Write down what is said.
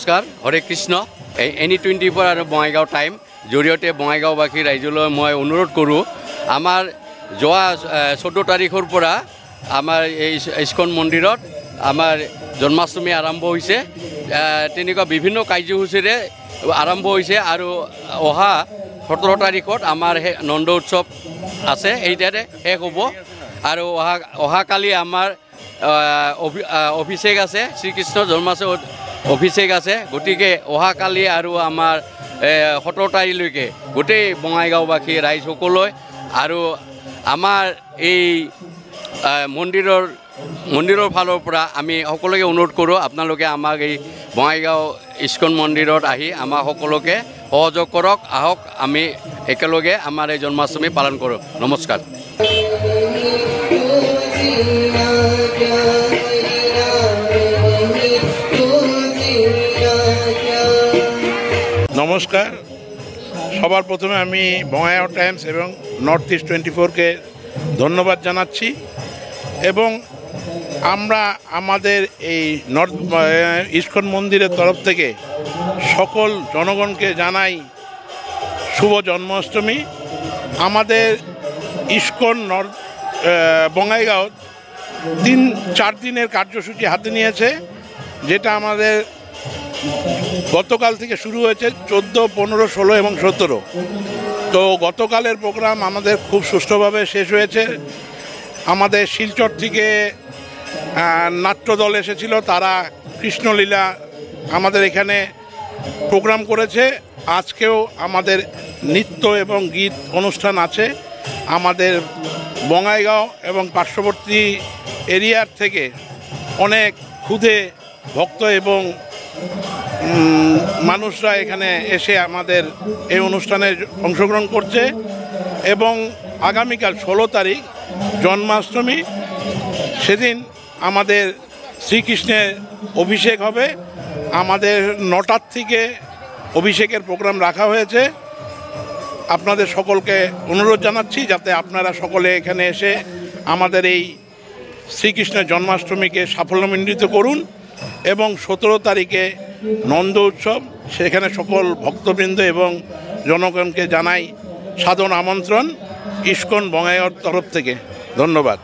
নমস্কাৰ হৰে কৃষ্ণ এনি 24 আৰু বঙাইগাঁও টাইম জৰিয়তে বঙাইগাঁওবাসী ৰাইজলৈ মই অনুৰোধ কৰোঁ আমাৰ যোৱা 14 তাৰিখৰ পৰা আমাৰ এই ইস্কন মন্দিৰত আমাৰ জন্মাষ্টমী আৰম্ভ হৈছে তেনেকুৱা বিভিন্ন কাৰ্যসূচীৰে আৰম্ভ হৈছে আৰু অহা 17 তাৰিখত আমাৰ নন্দ উৎসৱ আছে এইটাতে শেষ হ'ব আৰু অহাকালি আমাৰ অভিষেক আছে শ্ৰীকৃষ্ণ জন্মাষ্টমী অভিষেক আছে গতিকে অহাকালি আৰু আমাৰ 17 তাৰিখলৈকে গোটেই বঙাইগাঁওবাসী ৰাইজ সকলোৱে আৰু আমাৰ এই মন্দিৰৰ ফালৰ পৰা আমি সকলোকে অনুৰোধ কৰোঁ আপোনালোকে আমাক এই বঙাইগাঁও ইস্কন মন্দিৰত আহি আমাক সকলোকে সহযোগ কৰক আহক আমি একেলগে আমাৰ এই জন্মাষ্টমী পালন কৰোঁ নমস্কাৰ নমস্কার সবার প্রথমে আমি বঙাইগাঁও টাইমস এবং নর্থ ইস্ট 24কে ধন্যবাদ জানাচ্ছি এবং আমরা আমাদের এই নর্থ ইস্কন মন্দিরের তরফ থেকে সকল জনগণকে জানাই শুভ জন্মাষ্টমী আমাদের ইস্কন বঙাইগাঁও 3-4 দিনের কার্যসূচি হাতে নিয়েছে যেটা আমাদের গতকাল থেকে শুরু হয়েছে 14, 15, 16 এবং 17 তো গতকালের প্রোগ্রাম আমাদের খুব সুষ্ঠুভাবে শেষ হয়েছে আমাদের শিলচর থেকে নাট্যদল এসেছিল তারা কৃষ্ণলীলা আমাদের এখানে প্রোগ্রাম করেছে আজকেও আমাদের নৃত্য এবং গীত অনুষ্ঠান আছে আমাদের বঙাইগাঁও এবং পার্শ্ববর্তী এরিয়ার থেকে অনেক ক্ষুদে ভক্ত এবং মানুষরা এখানে এসে আমাদের এই অনুষ্ঠানে অংশগ্রহণ করছে এবং আগামীকাল 16 তারিখ জন্মাষ্টমী সেদিন আমাদের শ্রীকৃষ্ণের অভিষেক হবে আমাদের 9টার থেকে অভিষেকের প্রোগ্রাম রাখা হয়েছে আপনাদের সকলকে অনুরোধ জানাচ্ছি যাতে আপনারা সকলে এখানে এসে আমাদের এই শ্রীকৃষ্ণের জন্মাষ্টমীকে সাফল্যমণ্ডিত করুন এবং 17 তারিখে নন্দ উৎসব সেখানে সকল ভক্তবৃন্দ এবং জনগণকে জানাই সাদর আমন্ত্রণ ইস্কন বঙাইগাঁওর তরফ থেকে ধন্যবাদ।